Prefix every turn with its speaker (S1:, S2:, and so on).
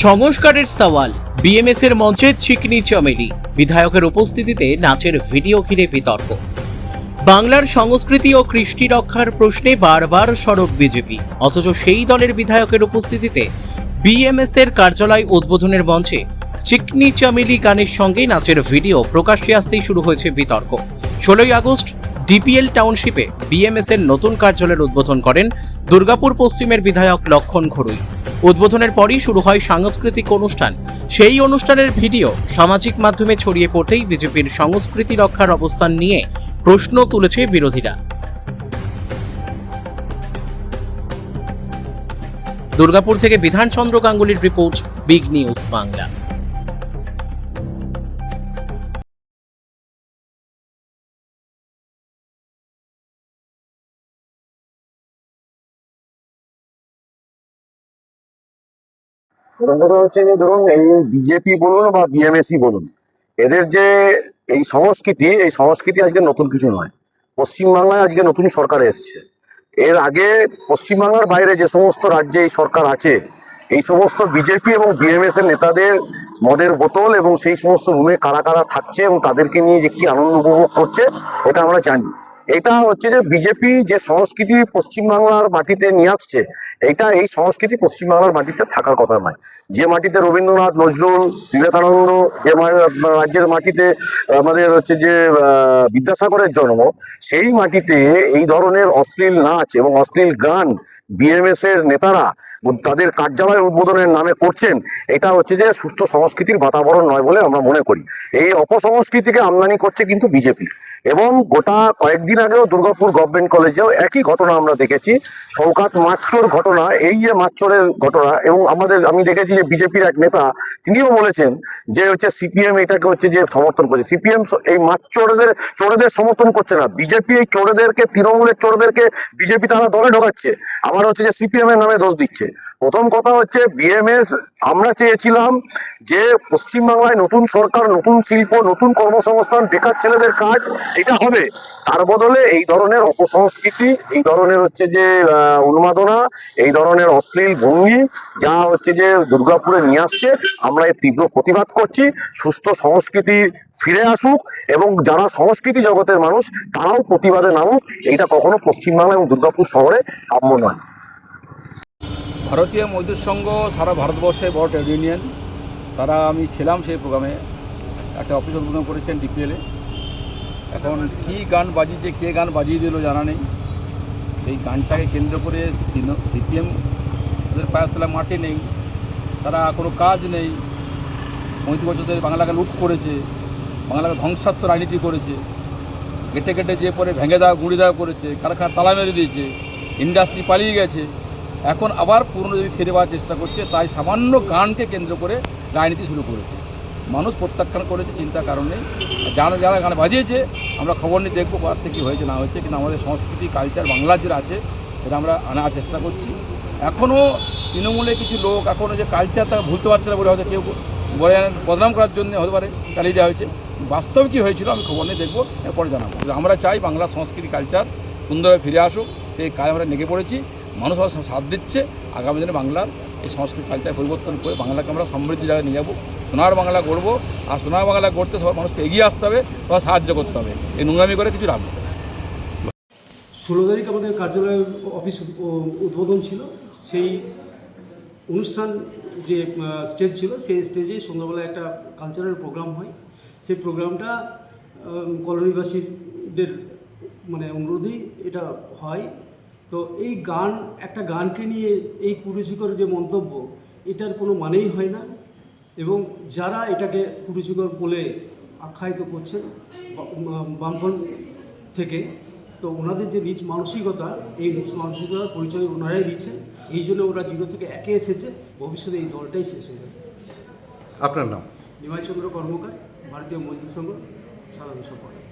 S1: সংস্কারের সওয়াল, বিএমএস এর মঞ্চে চিকনি চমেলি, বিধায়কের উপস্থিতিতে নাচের ভিডিও ঘিরে বিতর্ক। বাংলার সংস্কৃতি ও কৃষ্টি রক্ষার প্রশ্নে বারবার সরব বিজেপি, অথচ সেই দলের বিধায়কের উপস্থিতিতে বিএমএস এর কার্যালয় উদ্বোধনের মঞ্চে চিকনি চমেলি গানের সঙ্গে নাচের ভিডিও প্রকাশ্যে আসতেই শুরু হয়েছে বিতর্ক। 16ই আগস্ট ডিপিএল টাউনশিপে বিএমএস এর নতুন কার্যালয়ের উদ্বোধন করেন দুর্গাপুর পশ্চিমের বিধায়ক লক্ষণ ঘড়ুই। উদ্বোধনের পরই শুরু হয় সাংস্কৃতিক অনুষ্ঠান। সেই অনুষ্ঠানের ভিডিও সামাজিক মাধ্যমে ছড়িয়ে পড়তেই বিজেপির সংস্কৃতি রক্ষার অবস্থান নিয়ে প্রশ্ন তুলেছে বিরোধীরা। দুর্গাপুর থেকে বিধানচন্দ্র গাঙ্গুলির রিপোর্ট, বিগ নিউজ বাংলা।
S2: প্রথম কথা হচ্ছে যে ধরুন এই বিজেপি বলুন বা বিএমএসই বলুন, এদের যে এই সংস্কৃতি আজকে নতুন কিছু নয়। পশ্চিমবাংলায় আজকে নতুন সরকার এসছে। এর আগে পশ্চিমবাংলার বাইরে যে সমস্ত রাজ্যে এই সরকার আছে, এই সমস্ত বিজেপি এবং বিএমএস এর নেতাদের মদের বোতল এবং সেই সমস্ত রুমে কারা কারা থাকছে এবং তাদেরকে নিয়ে যে কি আনন্দ উপভোগ করছে, এটা আমরা জানি। এটা হচ্ছে যে বিজেপি যে সংস্কৃতি পশ্চিমবাংলার মাটিতে নিয়ে আসছে, এই সংস্কৃতি পশ্চিমবাংলার মাটিতে থাকার কথা নয়। যে মাটিতে রবীন্দ্রনাথ, নজরুল, বিবেকানন্দ, যে রাজ্যের মাটিতে আমাদের হচ্ছে যে বিদ্যাসাগরের জন্ম, সেই মাটিতে এই ধরনের অশ্লীল নাচ এবং অশ্লীল গান বিএমএস এর নেতারা তাদের কার্যালয় উদ্বোধনের নামে করছেন, এটা হচ্ছে যে সুস্থ সংস্কৃতির বাতাবরণ নয় বলে আমরা মনে করি। এই অপসংস্কৃতিকে আমদানি করছে কিন্তু বিজেপি। এবং গোটা কয়েকদিন আগেও দুর্গাপুর গভর্নমেন্ট কলেজেও একই ঘটনা আমরা দেখেছি। শওকাত মাচ্চোর ঘটনা, এই যে মাচ্চোরের ঘটনা, এবং আমি দেখেছি যে বিজেপির এক নেতা তিনিও বলেছেন যে হচ্ছে সিপিএম এটাকে হচ্ছে যে সমর্থন করছে। সিপিএম এই চোরেদের সমর্থন করছে না, বিজেপি এই চোরেদেরকে, তৃণমূলের চোরেদেরকে বিজেপি তারা দলে ঢোকাচ্ছে, আবার হচ্ছে যে সিপিএম এর নামে দোষ দিচ্ছে। প্রথম কথা হচ্ছে বিএমএস, আমরা চেয়েছিলাম যে পশ্চিমবাংলায় নতুন সরকার, নতুন শিল্প, নতুন কর্মসংস্থান, বেকার ছেলেদের কাজ, এটা হবে। তার বদলে এই ধরনের অপসংস্কৃতি, এই ধরনের হচ্ছে যে উন্মাদনা, এই ধরনের অশ্লীল ভঙ্গি যা হচ্ছে যে দুর্গাপুরে নিয়ে আসছে, আমরা এর তীব্র প্রতিবাদ করছি। সুস্থ সংস্কৃতি ফিরে আসুক এবং যারা সংস্কৃতি জগতের মানুষ তারাও প্রতিবাদে নামুক। এইটা কখনো পশ্চিমবাংলা এবং দুর্গাপুর শহরে কাম্য নয়।
S3: ভারতীয় মজদুর সংঘ সারা ভারতবর্ষের বড় ট্রেড ইউনিয়ন, তারা আমি ছিলাম সেই প্রোগ্রামে, একটা অফিস উদ্বোধন করেছেন ডিপিএলে। এখন কী গান বাজিয়েছে, কে গান বাজিয়ে দিল জানা নেই। এই গানটাকে কেন্দ্র করে সিপিএম ওদের পায়ের তলায় মাটি নেই, তারা কোনো কাজ নেই। 35 বছর ধরে বাংলাকে লুট করেছে, বাংলাকে ধ্বংসাত্মক রাজনীতি করেছে, গেটে গেটে যে পরে ভেঙে দেওয়া, গুঁড়ি দেওয়া করেছে, কারখানা তালা মেরে দিয়েছে, ইন্ডাস্ট্রি পালিয়ে গেছে। এখন আবার পুরনো যদি ফিরে পাওয়ার চেষ্টা করছে, তাই সামান্য গানকে কেন্দ্র করে রাজনীতি শুরু করেছে। মানুষ প্রত্যাখ্যান করেছে, চিন্তার কারণ নেই। যারা গান বাজিয়েছে আমরা খবর নিয়ে দেখবো কোথা থেকে কী হয়েছে না হয়েছে, কিন্তু আমাদের সংস্কৃতি কালচার বাংলার যেটা আছে সেটা আমরা আনার চেষ্টা করছি। এখনও তৃণমূলে কিছু লোক এখনও যে কালচার তাকে ভুলতে পারছে না বলে হয়তো কেউ বদনাম করার জন্য হতে পারে চালিয়ে দেওয়া হয়েছে। বাস্তবে কী হয়েছিল আমি খবর নিয়ে দেখবো, এরপরে জানাবো। আমরা চাই বাংলার সংস্কৃতি কালচার সুন্দরভাবে ফিরে আসুক, সেই কাজ আমরা নেগে পড়েছি। মানুষ সাথ দিচ্ছে। আগামী দিনে বাংলার এই সংস্কৃতি কালচার পরিবর্তন করে বাংলাকে আমরা সমৃদ্ধ জায়গায় নিয়ে যাবো, সোনার বাংলা গড়বো। আর সোনার বাংলা গড়তে সবার মানুষকে এগিয়ে আসতে হবে, সবার সাহায্য করতে হবে। এই নোংরামি করে কিছু লাভ নেই।
S4: 16 তারিখ আমাদের কার্যালয় অফিস উদ্বোধন ছিল। সেই অনুষ্ঠান যে স্টেজ ছিল, সেই স্টেজে সন্ধ্যাবেলায় একটা কালচারাল প্রোগ্রাম হয়। সেই প্রোগ্রামটা কলোনিবাসীদের অনুরোধেই এটা হয়। তো এই একটা গানকে নিয়ে এই কুরুচিকর যে মন্তব্য, এটার কোনো মানেই হয় না। এবং যারা এটাকে কুরুচিকর বলে আখ্যায়িত করছেন বামফ্রন্ট থেকে, তো ওনাদের যে নিজ মানসিকতা, এই নিজ মানসিকতার পরিচয় ওনারাই দিচ্ছেন। এই জন্য ওরা 0 থেকে 1-এ এসেছে। ভবিষ্যতে এই দলটাই শেষ হয়ে যাবে।
S5: আপনার নাম?
S4: নিমাই চন্দ্র কর্মকার, ভারতীয় মজদুর সংঘ সাধারণ সম্পাদক।